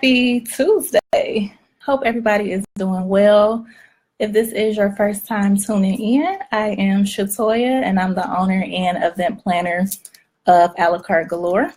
Happy Tuesday. Hope everybody is doing well. If this is your first time tuning in, I am Shatoya, and I'm the owner and event planner of A La Carte Galore,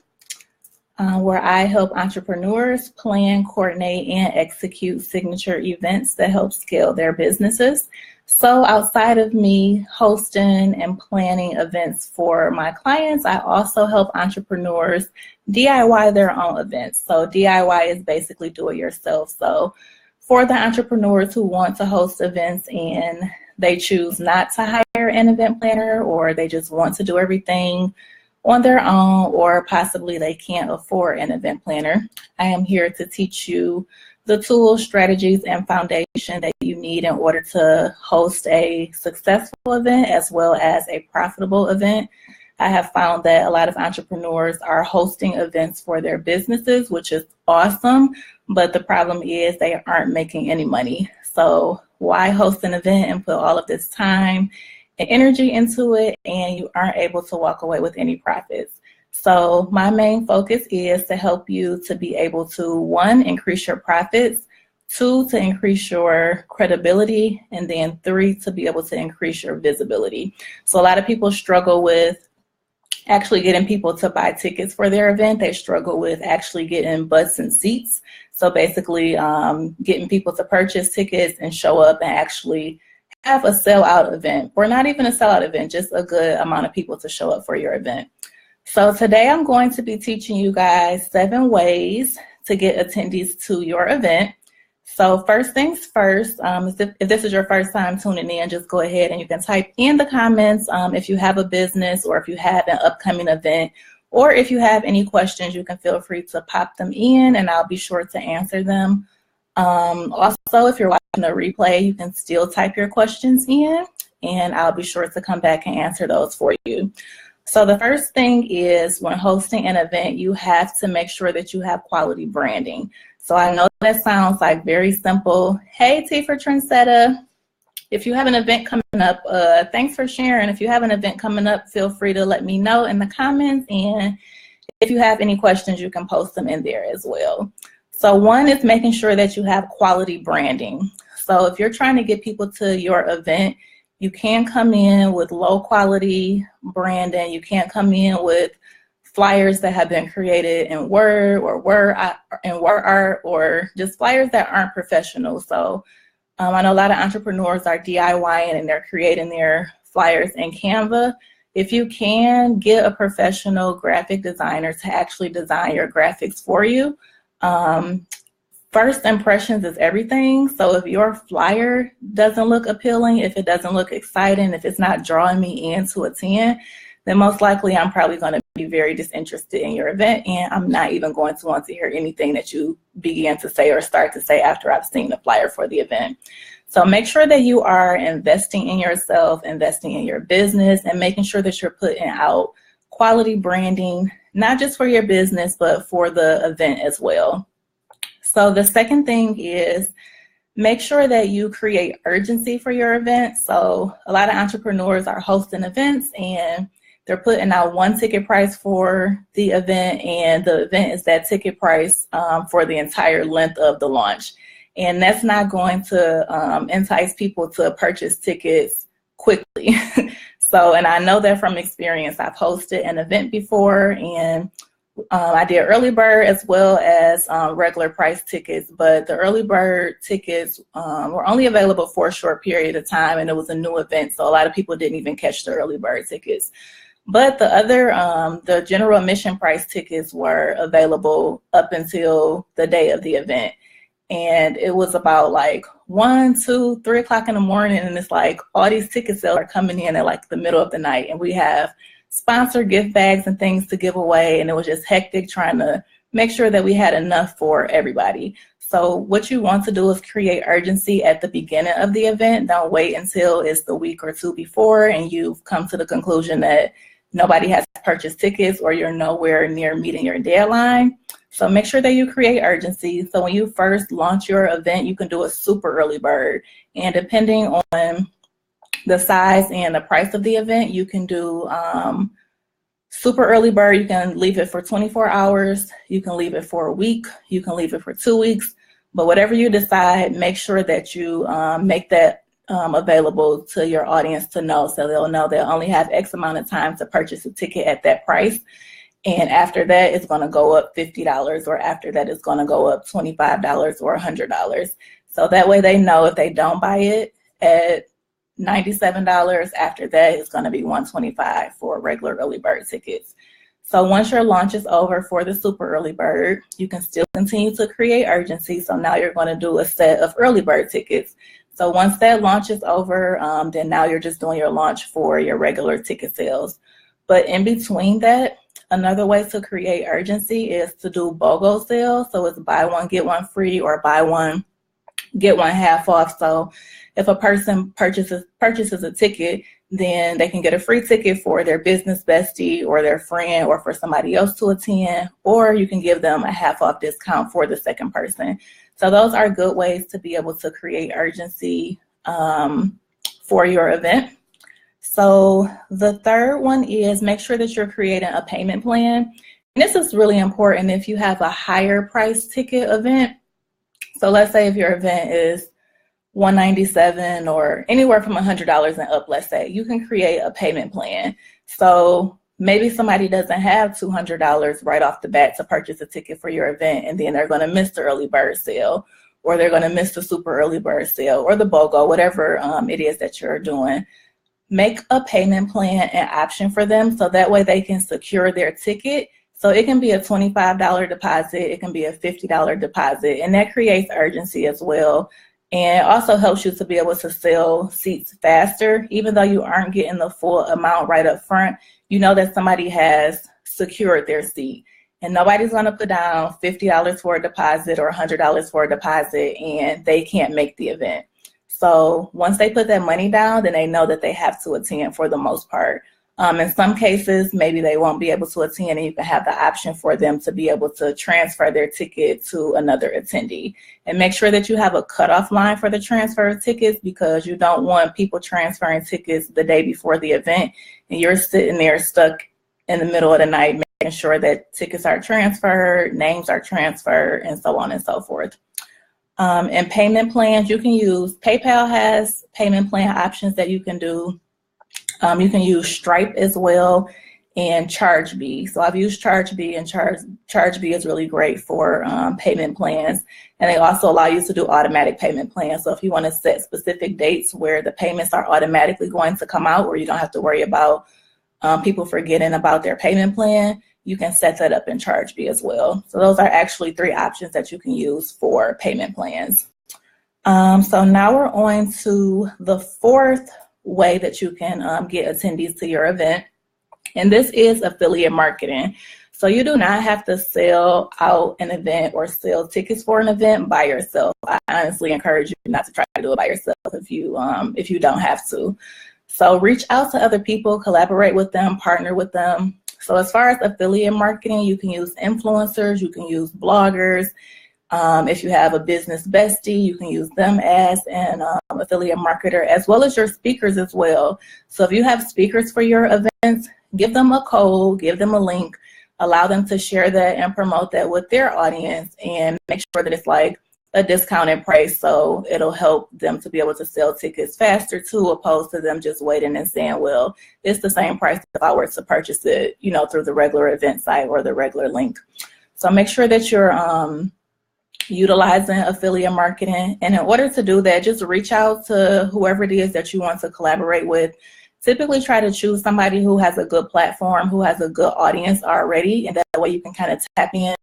where I help entrepreneurs plan, coordinate, and execute signature events that help scale their businesses. So outside of me hosting and planning events for my clients, I also help entrepreneurs DIY their own events. So DIY is basically do it yourself. So for the entrepreneurs who want to host events and they choose not to hire an event planner, or they just want to do everything on their own, or possibly they can't afford an event planner, I am here to teach you the tools, strategies, and foundation that you need in order to host a successful event as well as a profitable event. I have found that a lot of entrepreneurs are hosting events for their businesses, which is awesome, but the problem is they aren't making any money. So why host an event and put all of this time and energy into it and you aren't able to walk away with any profits? So my main focus is to help you to be able to, 1, increase your profits, 2, to increase your credibility, and then 3, to be able to increase your visibility. So a lot of people struggle with actually getting people to buy tickets for their event. They struggle with actually getting butts and seats. So basically getting people to purchase tickets and show up and actually have a sellout event, or not even a sellout event, just a good amount of people to show up for your event. So today I'm going to be teaching you guys 7 ways to get attendees to your event. So first things first, if this is your first time tuning in, just go ahead and you can type in the comments if you have a business, or if you have an upcoming event, or if you have any questions, you can feel free to pop them in and I'll be sure to answer them. Also, if you're watching a replay, you can still type your questions in and I'll be sure to come back and answer those for you. So the first thing is, when hosting an event, you have to make sure that you have quality branding. So I know that sounds like very simple. Hey, T for Trendsetter. If you have an event coming up, thanks for sharing. If you have an event coming up, feel free to let me know in the comments. And if you have any questions, you can post them in there as well. So 1 is making sure that you have quality branding. So if you're trying to get people to your event, you can't come in with low quality branding. You can't come in with flyers that have been created in Word or Word art, or just flyers that aren't professional. So I know a lot of entrepreneurs are DIYing and they're creating their flyers in Canva. If you can, get a professional graphic designer to actually design your graphics for you. First impressions is everything. So if your flyer doesn't look appealing, if it doesn't look exciting, if it's not drawing me in to attend, then most likely I'm probably going to be very disinterested in your event, and I'm not even going to want to hear anything that you begin to say or start to say after I've seen the flyer for the event. So make sure that you are investing in yourself, investing in your business, and making sure that you're putting out quality branding, not just for your business, but for the event as well. So the second thing is, make sure that you create urgency for your event. So a lot of entrepreneurs are hosting events and they're putting out 1 ticket price for the event, and the event is that ticket price for the entire length of the launch. And that's not going to entice people to purchase tickets quickly. So, and I know that from experience. I've hosted an event before, and I did early bird as well as regular price tickets, but the early bird tickets were only available for a short period of time, and it was a new event, so a lot of people didn't even catch the early bird tickets. But the other, the general admission price tickets were available up until the day of the event. And it was about like 1, 2, 3 o'clock in the morning, and it's like all these ticket sales are coming in at like the middle of the night, and we have sponsored gift bags and things to give away, and it was just hectic trying to make sure that we had enough for everybody. So what you want to do is create urgency at the beginning of the event. Don't wait until it's the week or 2 before and you've come to the conclusion that nobody has purchased tickets or you're nowhere near meeting your deadline. So make sure that you create urgency. So when you first launch your event, you can do a super early bird, and depending on the size and the price of the event, you can do Super early bird, you can leave it for 24 hours. You can leave it for a week. You can leave it for 2 weeks. But whatever you decide, make sure that you make that available to your audience to know, so they'll know they'll only have X amount of time to purchase a ticket at that price. And after that, it's going to go up $50, or after that, it's going to go up $25 or $100. So that way they know if they don't buy it at $97, after that, it's going to be $125 for regular early bird tickets. So once your launch is over for the super early bird, you can still continue to create urgency. So now you're going to do a set of early bird tickets. So once that launch is over, then now you're just doing your launch for your regular ticket sales. But in between that, another way to create urgency is to do BOGO sales. So it's buy one, get one free, or buy one, get one half off. So if a person purchases a ticket, then they can get a free ticket for their business bestie or their friend or for somebody else to attend, or you can give them a half off discount for the second person. So those are good ways to be able to create urgency for your event. So the third one is make sure that you're creating a payment plan. And this is really important if you have a higher price ticket event. So let's say if your event is $197 or anywhere from $100 and up, let's say, you can create a payment plan. So maybe somebody doesn't have $200 right off the bat to purchase a ticket for your event, and then they're going to miss the early bird sale, or they're going to miss the super early bird sale, or the BOGO, whatever it is that you're doing. Make a payment plan an option for them, so that way they can secure their ticket. So it can be a $25 deposit, it can be a $50 deposit, and that creates urgency as well. And also helps you to be able to sell seats faster. Even though you aren't getting the full amount right up front, you know that somebody has secured their seat. And nobody's going to put down $50 for a deposit or $100 for a deposit and they can't make the event. So once they put that money down, then they know that they have to attend for the most part. In some cases, maybe they won't be able to attend, and you can have the option for them to be able to transfer their ticket to another attendee. And make sure that you have a cutoff line for the transfer of tickets, because you don't want people transferring tickets the day before the event, and you're sitting there stuck in the middle of the night making sure that tickets are transferred, names are transferred, and so on and so forth. And payment plans, you can use, PayPal has payment plan options that you can do. You can use Stripe as well, and ChargeBee. So I've used ChargeBee, and ChargeBee is really great for payment plans. And they also allow you to do automatic payment plans. So if you want to set specific dates where the payments are automatically going to come out, where you don't have to worry about people forgetting about their payment plan, you can set that up in ChargeBee as well. So those are actually 3 options that you can use for payment plans. So now we're on to the 4th way that you can get attendees to your event, and this is affiliate marketing. So you do not have to sell out an event or sell tickets for an event by yourself. I honestly encourage you not to try to do it by yourself if you don't have to. So reach out to other people, collaborate with them, partner with them. So as far as affiliate marketing, you can use influencers, you can use bloggers. If you have a business bestie, you can use them as an affiliate marketer, as well as your speakers as well. So if you have speakers for your events, give them a code, give them a link, allow them to share that and promote that with their audience, and make sure that it's like a discounted price, so it'll help them to be able to sell tickets faster too, opposed to them just waiting and saying, well, it's the same price if I were to purchase it, through the regular event site or the regular link. So make sure that you're utilizing affiliate marketing. And in order to do that, just reach out to whoever it is that you want to collaborate with. Typically try to choose somebody who has a good platform, who has a good audience already, and that way you can kind of tap in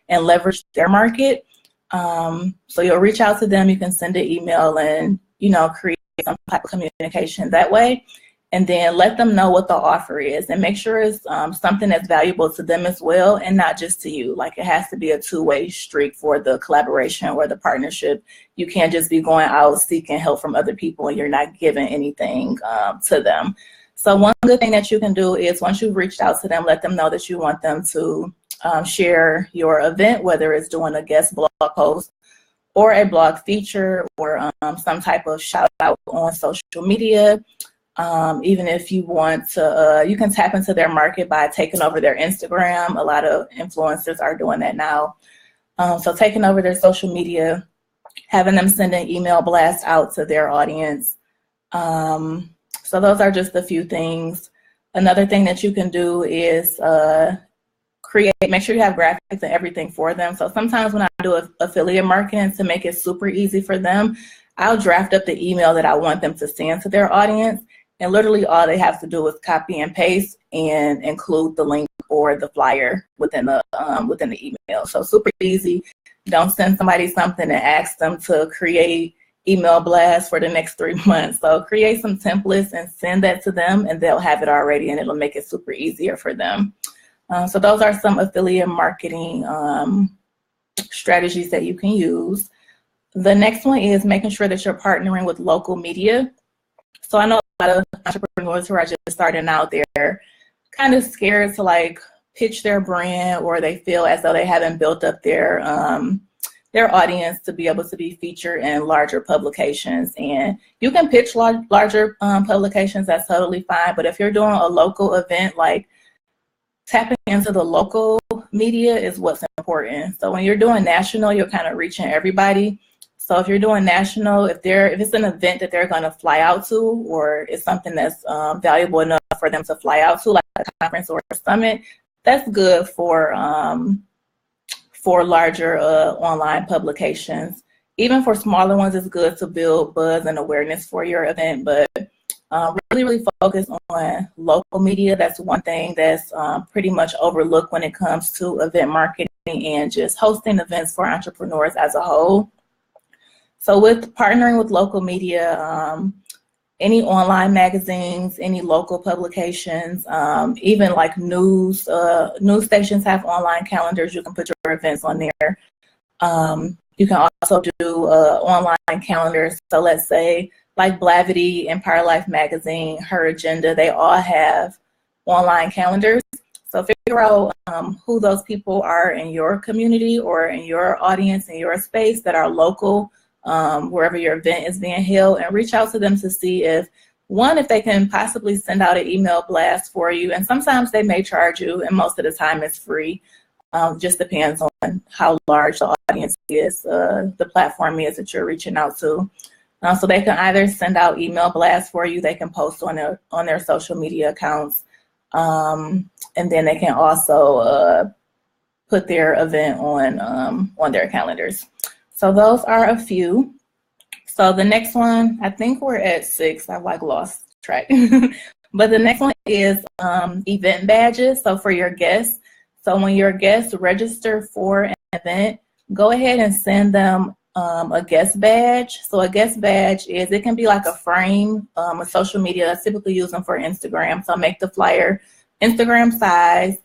and leverage their market. So you'll reach out to them, you can send an email and, create some type of communication that way. And then let them know what the offer is, and make sure it's something that's valuable to them as well, and not just to you. Like, it has to be a two-way street for the collaboration or the partnership. You can't just be going out seeking help from other people and you're not giving anything to them. So one good thing that you can do is, once you've reached out to them, let them know that you want them to share your event, whether it's doing a guest blog post or a blog feature or some type of shout out on social media. Even if you want to, you can tap into their market by taking over their Instagram. A lot of influencers are doing that now. So taking over their social media, having them send an email blast out to their audience. So those are just a few things. Another thing that you can do is make sure you have graphics and everything for them. So sometimes when I do affiliate marketing, to make it super easy for them, I'll draft up the email that I want them to send to their audience. And literally all they have to do is copy and paste and include the link or the flyer within the email. So super easy. Don't send somebody something and ask them to create email blasts for the next 3 months. So create some templates and send that to them, and they'll have it already, and it'll make it super easier for them. So those are some affiliate marketing strategies that you can use. The next one is making sure that you're partnering with local media. So I know a lot of entrepreneurs who are just starting out, they're kind of scared to like pitch their brand, or they feel as though they haven't built up their audience to be able to be featured in larger publications. And you can pitch larger publications, that's totally fine. But if you're doing a local event, like tapping into the local media is what's important. So when you're doing national, you're kind of reaching everybody. So if you're doing national, if it's an event that they're going to fly out to, or it's something that's valuable enough for them to fly out to, like a conference or a summit, that's good for larger online publications. Even for smaller ones, it's good to build buzz and awareness for your event, but really focus on local media. That's one thing that's pretty much overlooked when it comes to event marketing and just hosting events for entrepreneurs as a whole. So with partnering with local media, any online magazines, any local publications, even like news stations have online calendars. You can put your events on there. You can also do online calendars. So let's say like Blavity, Empire Life Magazine, Her Agenda, they all have online calendars. So figure out who those people are in your community or in your audience, in your space, that are local, wherever your event is being held, and reach out to them to see if they can possibly send out an email blast for you. And sometimes they may charge you, and most of the time it's free. Just depends on how large the audience is, the platform is that you're reaching out to. So they can either send out email blasts for you, they can post on their social media accounts, and then they can also put their event on their calendars. So those are a few. So the next one, I think we're at 6. I've like lost track. But the next one is event badges. So for your guests. So when your guests register for an event, go ahead and send them a guest badge. So a guest badge it can be like a frame, a social media. I typically use them for Instagram. So make the flyer Instagram size.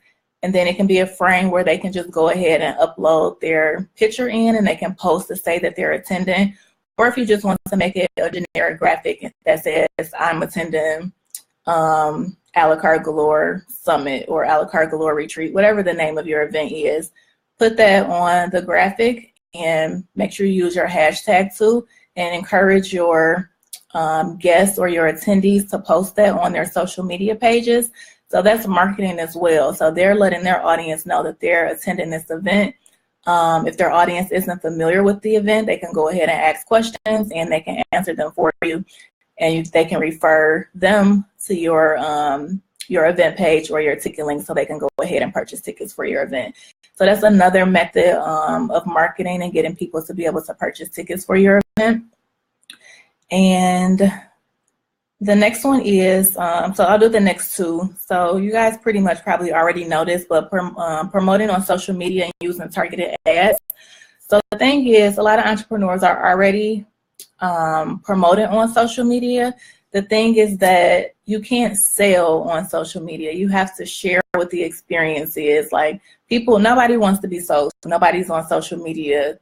And then it can be a frame where they can just go ahead and upload their picture in, and they can post to say that they're attending. Or if you just want to make it a generic graphic that says, I'm attending a la carte galore summit or a la carte galore retreat, whatever the name of your event is, put that on the graphic and make sure you use your hashtag too, and encourage your guests or your attendees to post that on their social media pages. So that's marketing as well. So they're letting their audience know that they're attending this event. If their audience isn't familiar with the event, they can go ahead and ask questions, and they can answer them for you. And they can refer them to your event page or your ticket link, so they can go ahead and purchase tickets for your event. So that's another method of marketing and getting people to be able to purchase tickets for your event. And the next one is, so I'll do the next 2. So you guys pretty much probably already know this, but promoting on social media and using targeted ads. So the thing is, a lot of entrepreneurs are already promoting on social media. The thing is that you can't sell on social media. You have to share what the experience is. Like nobody wants to be sold. Nobody's on social media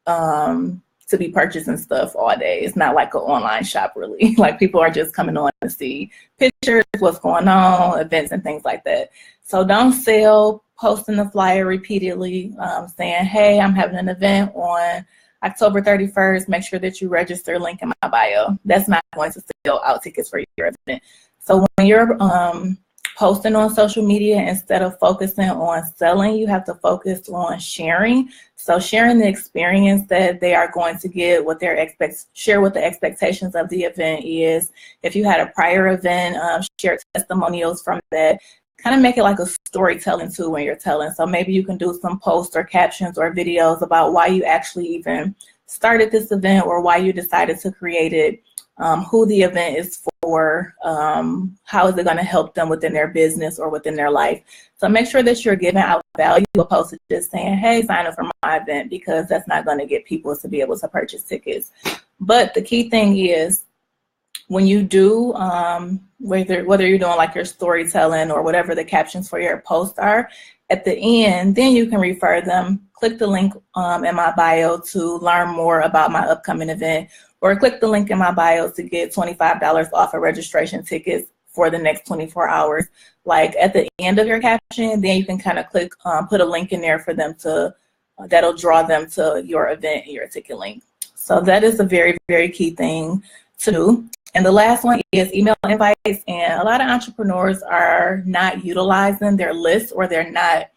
to be purchasing stuff all day. It's not like an online shop really. Like people are just coming on to see pictures, what's going on, events and things like that. So don't sell, posting the flyer repeatedly, saying, hey, I'm having an event on October 31st, make sure that you register, link in my bio. That's not going to sell out tickets for your event. So when you're posting on social media, instead of focusing on selling, you have to focus on sharing. So sharing the experience that they are going to get, what their share what the expectations of the event is. If you had a prior event, share testimonials from that. Kind of make it like a storytelling too when you're telling. So maybe you can do some posts or captions or videos about why you actually even started this event or why you decided to create it, who the event is for, how is it going to help them within their business or within their life. So make sure that you're giving out value opposed to just saying, hey, sign up for my event, because that's not going to get people to be able to purchase tickets. But the key thing is, when you do, whether you're doing like your storytelling or whatever the captions for your post are, at the end, then you can refer them. Click the link in my bio to learn more about my upcoming event, or click the link in my bio to get $25 off of registration tickets for the next 24 hours. Like at the end of your caption, then you can kind of click, put a link in there for them to, that'll draw them to your event and your ticket link. So that is a very, very key thing to do. And the last one is email invites. And a lot of entrepreneurs are not utilizing their list, or they're not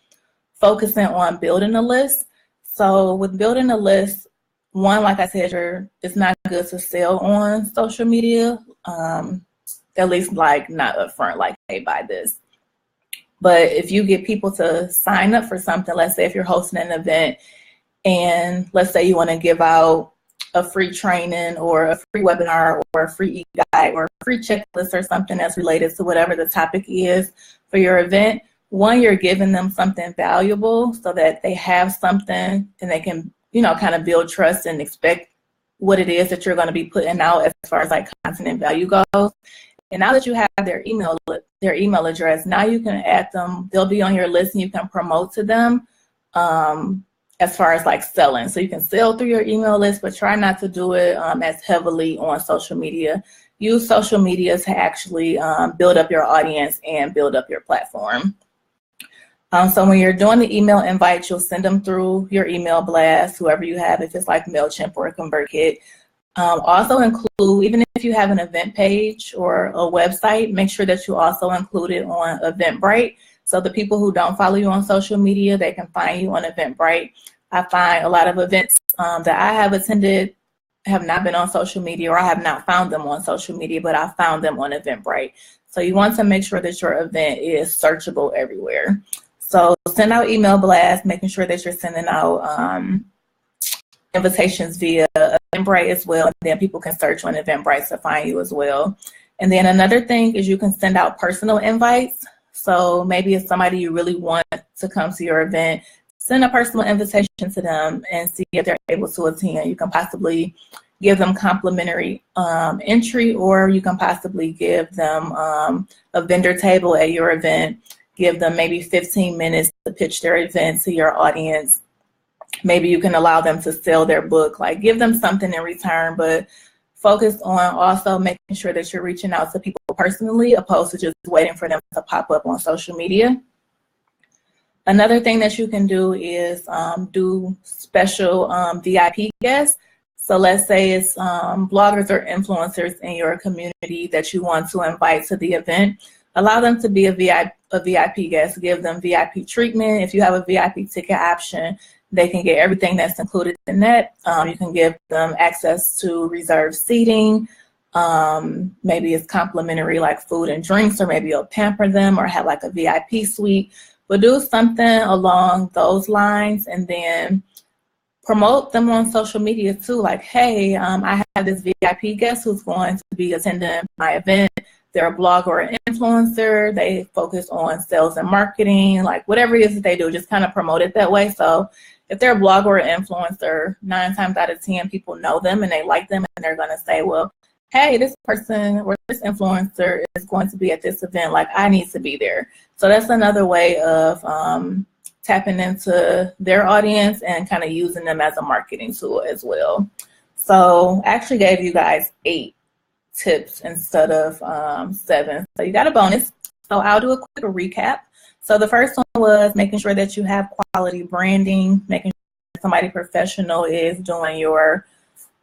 focusing on building a list. So with building a list, one, like I said, it's not good to sell on social media, at least like not upfront, like, hey, buy this. But if you get people to sign up for something, let's say if you're hosting an event and let's say you want to give out a free training or a free webinar or a free e-guide or a free checklist or something that's related to whatever the topic is for your event, one, you're giving them something valuable so that they have something and they can, you know, kind of build trust and expect what it is that you're going to be putting out as far as like content and value goes. And now that you have their email address, now you can add them. They'll be on your list and you can promote to them as far as like selling. So you can sell through your email list, but try not to do it as heavily on social media. Use social media to actually build up your audience and build up your platform. So when you're doing the email invites, you'll send them through your email blast, whoever you have, if it's like MailChimp or ConvertKit. Also include, even if you have an event page or a website, make sure that you also include it on Eventbrite. So the people who don't follow you on social media, they can find you on Eventbrite. I find a lot of events that I have attended have not been on social media, or I have not found them on social media, but I found them on Eventbrite. So you want to make sure that your event is searchable everywhere. So send out email blasts, making sure that you're sending out invitations via Eventbrite as well. And then people can search on Eventbrite to find you as well. And then another thing is you can send out personal invites. So maybe it's somebody you really want to come to your event, send a personal invitation to them and see if they're able to attend. You can possibly give them complimentary entry, or you can possibly give them a vendor table at your event, give them maybe 15 minutes to pitch their event to your audience. Maybe you can allow them to sell their book, like give them something in return, but focus on also making sure that you're reaching out to people personally, opposed to just waiting for them to pop up on social media. Another thing that you can do is do special VIP guests. So let's say it's bloggers or influencers in your community that you want to invite to the event. Allow them to be a VIP guest. Give them VIP treatment. If you have a VIP ticket option, they can get everything that's included in that. You can give them access to reserved seating. Maybe it's complimentary like food and drinks, or maybe you'll pamper them or have like a VIP suite. But do something along those lines, and then promote them on social media too. Like, hey, I have this VIP guest who's going to be attending my event. They're a blogger or an influencer. They focus on sales and marketing, like whatever it is that they do, just kind of promote it that way. So if they're a blogger or influencer, 9 times out of 10 people know them and they like them, and they're going to say, well, hey, this person or this influencer is going to be at this event, like I need to be there. So that's another way of tapping into their audience and kind of using them as a marketing tool as well. So I actually gave you guys 8 tips instead of 7. So you got a bonus. So I'll do a quick recap. So the first one was making sure that you have quality branding, making sure somebody professional is doing your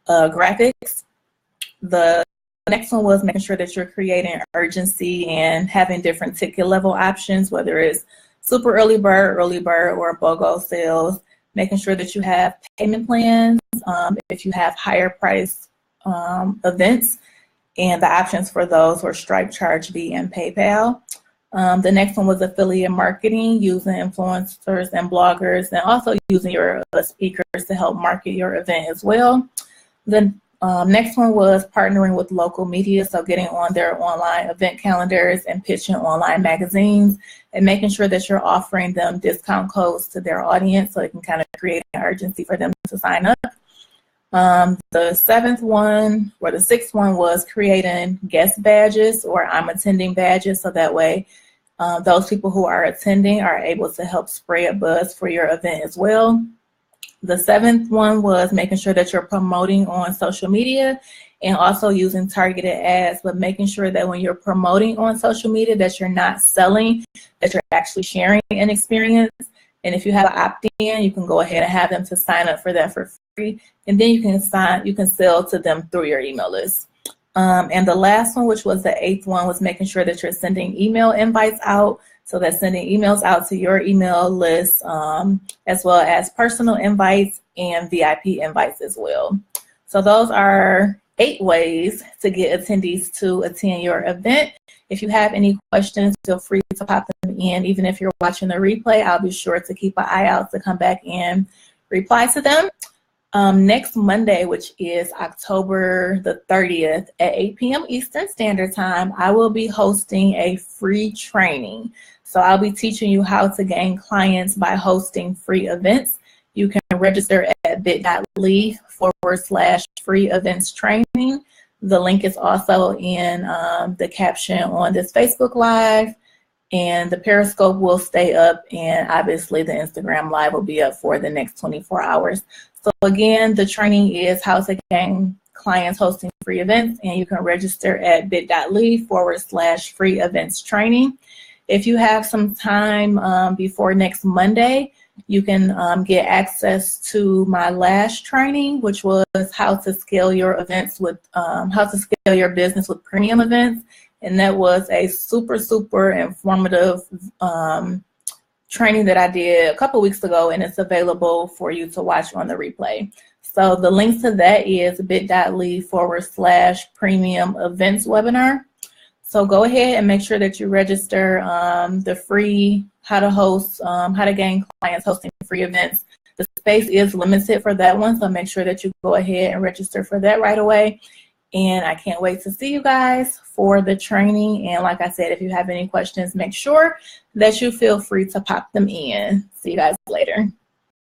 graphics. The next one was making sure that you're creating urgency and having different ticket level options, whether it's super early bird, or BOGO sales. Making sure that you have payment plans if you have higher price events, and the options for those were Stripe, ChargeBee, and PayPal. The next one was affiliate marketing, using influencers and bloggers, and also using your speakers to help market your event as well. The next one was partnering with local media, so getting on their online event calendars and pitching online magazines, and making sure that you're offering them discount codes to their audience so it can kind of create an urgency for them to sign up. The sixth one was creating guest badges or I'm attending badges, so that way those people who are attending are able to help spray a buzz for your event as well. The seventh one was making sure that you're promoting on social media and also using targeted ads, but making sure that when you're promoting on social media that you're not selling, that you're actually sharing an experience. And if you have an opt-in, you can go ahead and have them to sign up for that for free, and then you can sell to them through your email list. And the last one, which was the eighth one, was making sure that you're sending email invites out. So that's sending emails out to your email list, as well as personal invites and VIP invites as well. So those are 8 ways to get attendees to attend your event. If you have any questions, feel free to pop them in. Even if you're watching the replay, I'll be sure to keep an eye out to come back and reply to them. Next Monday, which is October the 30th at 8 p.m. Eastern Standard Time, I will be hosting a free training. So I'll be teaching you how to gain clients by hosting free events. You can register at bit.ly/free events training. The link is also in the caption on this Facebook Live, and the Periscope will stay up, and obviously the Instagram Live will be up for the next 24 hours. So again, the training is how to gain clients hosting free events, and you can register at bit.ly/free events training. If you have some time before next Monday, you can get access to my last training, which was how to scale your events with, how to scale your business with premium events. And that was a super informative training that I did a couple weeks ago, and it's available for you to watch on the replay. So the link to that is bit.ly/premium events webinar. So go ahead and make sure that you register the free how to gain clients hosting free events. The space is limited for that one, so make sure that you go ahead and register for that right away. And I can't wait to see you guys for the training. And like I said, if you have any questions, make sure that you feel free to pop them in. See you guys later.